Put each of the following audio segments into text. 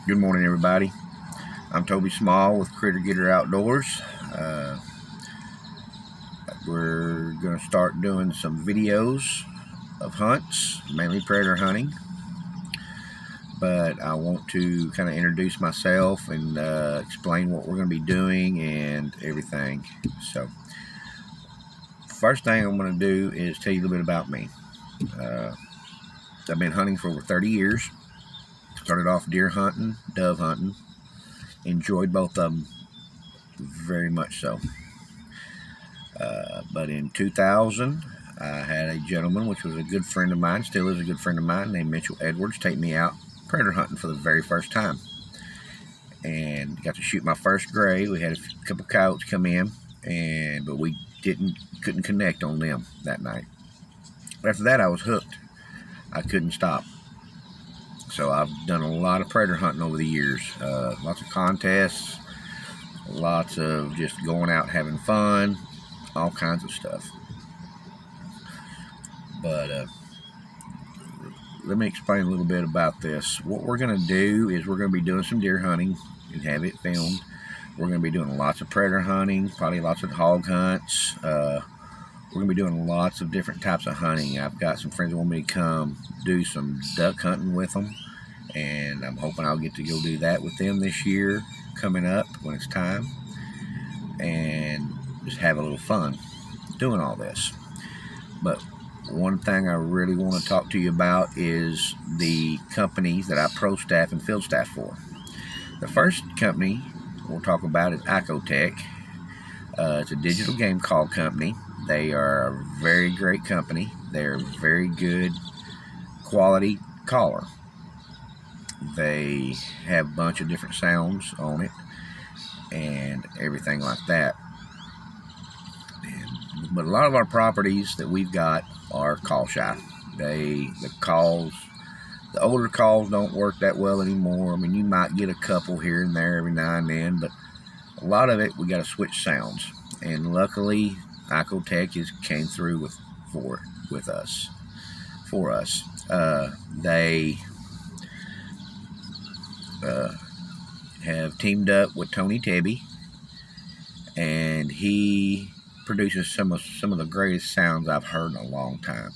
Good morning, everybody. I'm Toby Small with Critter Getter Outdoors. Uh, we're going to start doing some videos of hunts, mainly predator hunting. But I want to kind of introduce myself and explain what we're going to be doing and everything. So, first thing I'm going to do is tell you a little bit about me. I've been hunting for over 30 years. Started off deer hunting, dove hunting. Enjoyed both of them very much so. But in 2000, I had a gentleman, which was a good friend of mine, still is a good friend of mine, named Mitchell Edwards, take me out predator hunting for the very first time. And got to shoot my first gray. We had a couple coyotes come in, but we couldn't connect on them that night. After that, I was hooked. I couldn't stop. So I've done a lot of predator hunting over the years. Lots of contests, lots of just going out having fun, all kinds of stuff. But let me explain a little bit about this. What we're going to do is we're going to be doing some deer hunting and have it filmed. We're going to be doing lots of predator hunting, probably lots of hog hunts. We're going to be doing lots of different types of hunting. I've got some friends that want me to come do some duck hunting with them, and I'm hoping I'll get to go do that with them this year coming up when it's time, and just have a little fun doing all this. But one thing I really want to talk to you about is the companies that I pro staff and field staff for. The first company we'll talk about is Icotec. It's a digital game call company. They are a very great company. They're very good quality caller. They have a bunch of different sounds on it and everything like that. But a lot of our properties that we've got are call shy. The older calls don't work that well anymore. I mean, you might get a couple here and there every now and then, but a lot of it we got to switch sounds. And luckily, Icotec came through with us for us. They have teamed up with Tony Tebby, and he produces some of the greatest sounds I've heard in a long time,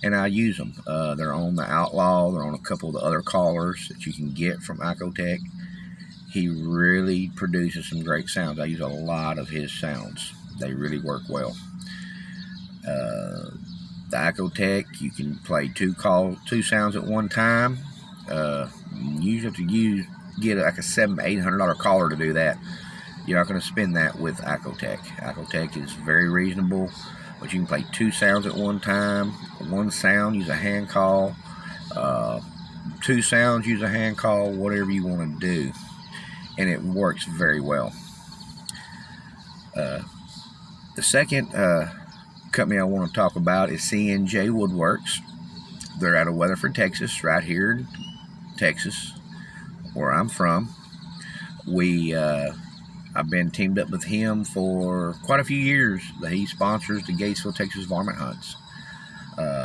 and I use them. They're on the Outlaw. They're on a couple of the other callers that you can get from Icotec. He really produces some great sounds. I use a lot of his sounds. They really work well. The Icotec, you can play two sounds at one time. You usually have to get like a $700-800 caller to do that. You're not going to spend that with Icotec. Icotec is very reasonable, but you can play two sounds at one time. One sound, use a hand call. Two sounds, use a hand call, whatever you want to do. And it works very well. The second company I want to talk about is C&J Woodworks. They're out of Weatherford, Texas, right here in Texas, where I'm from. I've been teamed up with him for quite a few years. He sponsors the Gatesville, Texas varmint hunts.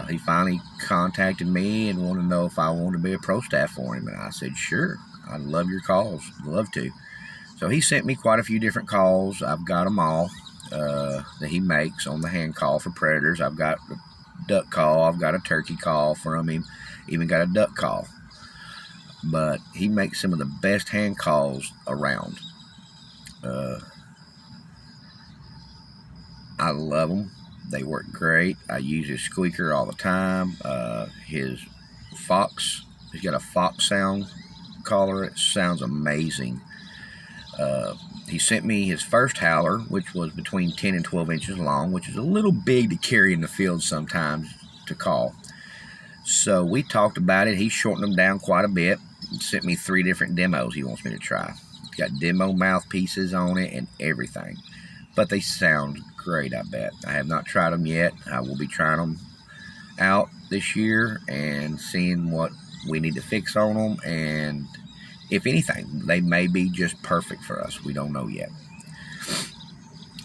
He finally contacted me and wanted to know if I wanted to be a pro staff for him, and I said, sure, I love your calls, love to. So he sent me quite a few different calls. I've got them all that he makes on the hand call for predators. I've got a duck call, I've got a turkey call from him, even got a duck call. But he makes some of the best hand calls around. I love them. They work great. I use his squeaker all the time. His Fox, he's got a Fox sound caller. It sounds amazing. He sent me his first howler, which was between 10 and 12 inches long, which is a little big to carry in the field sometimes to call. So we talked about it. He shortened them down quite a bit and sent me 3 different demos he wants me to try. It's got demo mouthpieces on it and everything. But they sound great, I bet. I have not tried them yet. I will be trying them out this year and seeing what we need to fix on them. And if anything, they may be just perfect for us. We don't know yet.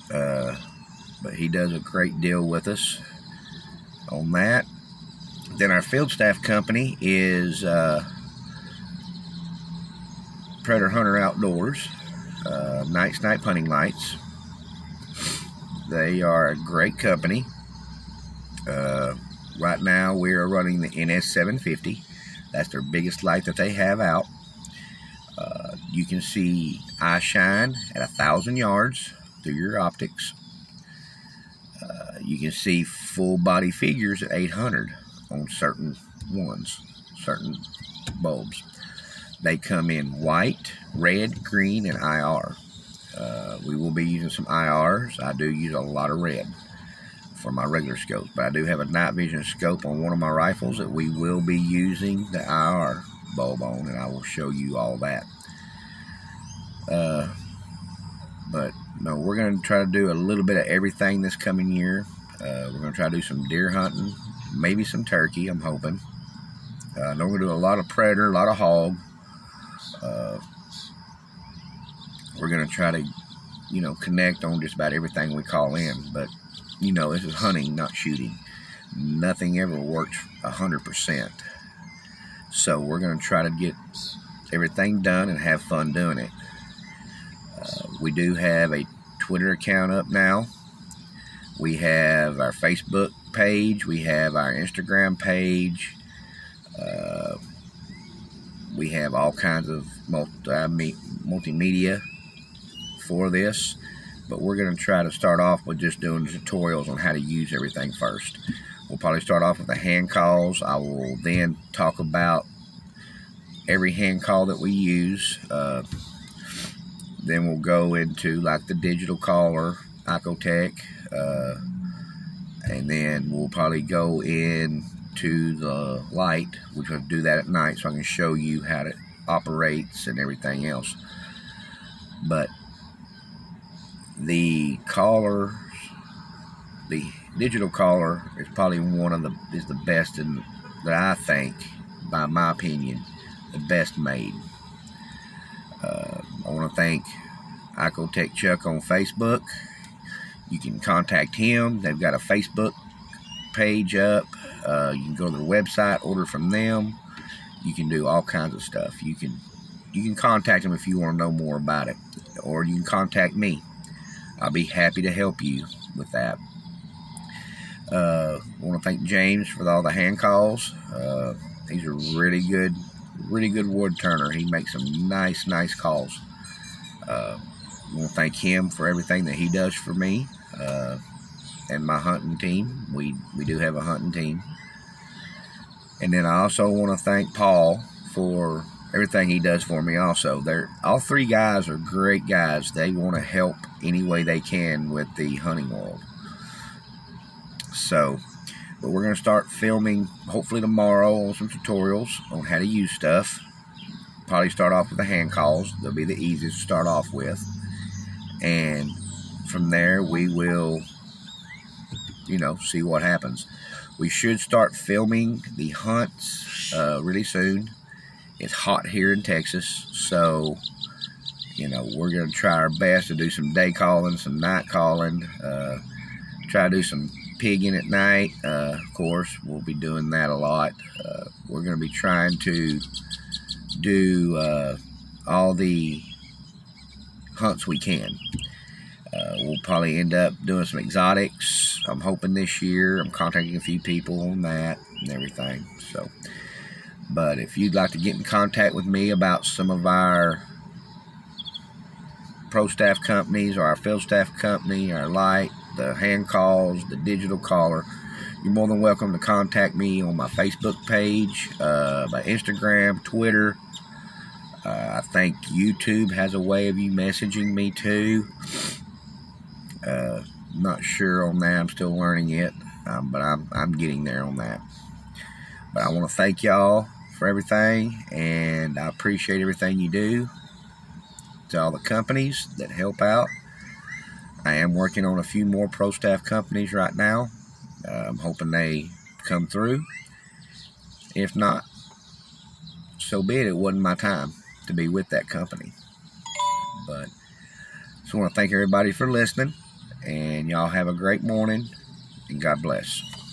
But he does a great deal with us on that. Then our field staff company is Predator Hunter Outdoors, Night Snipe Hunting Lights. They are a great company. Right now we are running the NS750. That's their biggest light that they have out. You can see eye shine at 1,000 yards through your optics. You can see full body figures at 800 on certain ones, certain bulbs. They come in white, red, green, and IR. We will be using some IRs. I do use a lot of red for my regular scopes, but I do have a night vision scope on one of my rifles that we will be using the IR bulb on, and I will show you all that. But no, we're going to try to do a little bit of everything this coming year. We're going to try to do some deer hunting, maybe some turkey, I'm hoping. I know we're going to do a lot of predator, a lot of hog. We're going to try to, connect on just about everything we call in. But, this is hunting, not shooting. Nothing ever works 100%. So we're going to try to get everything done and have fun doing it. We do have a Twitter account up now. We have our Facebook page. We have our Instagram page. We have all kinds of multimedia for this. But we're going to try to start off with just doing tutorials on how to use everything first. We'll probably start off with the hand calls. I will then talk about every hand call that we use. Then we'll go into like the digital caller, Icotec, and then we'll probably go into the light, which we'll do that at night so I can show you how it operates and everything else. But the caller, the digital caller is probably is the best that I think, by my opinion, the best made. I want to thank Icotec Chuck on Facebook. You can contact him. They've got a Facebook page up. You can go to their website, order from them. You can do all kinds of stuff. You can contact them if you want to know more about it, or you can contact me. I'll be happy to help you with that. I want to thank James for all the hand calls. He's a really good wood turner. He makes some nice calls. I want to thank him for everything that he does for me and my hunting team. We do have a hunting team. And then I also want to thank Paul for everything he does for me also. All three guys are great guys. They want to help any way they can with the hunting world. So, but we're going to start filming hopefully tomorrow on some tutorials on how to use stuff. Probably start off with the hand calls. They'll be the easiest to start off with. And from there we will, see what happens. We should start filming the hunts really soon. It's hot here in Texas, so we're going to try our best to do some day calling, some night calling, try to do some pigging at night. Of course, we'll be doing that a lot. We're going to be trying to do all the hunts we can. We'll probably end up doing some exotics. I'm hoping this year. I'm contacting a few people on that and everything. So, but if you'd like to get in contact with me about some of our pro staff companies or our field staff company, our light, the hand calls, the digital caller, you're more than welcome to contact me on my Facebook page, by Instagram, Twitter. I think YouTube has a way of you messaging me too. Not sure on that. I'm still learning it, but I'm getting there on that. But I want to thank y'all for everything, and I appreciate everything you do. To all the companies that help out. I am working on a few more pro staff companies right now. I'm hoping they come through. If not, so be it. It wasn't my time to be with that company. But just want to thank everybody for listening, and y'all have a great morning, and God bless.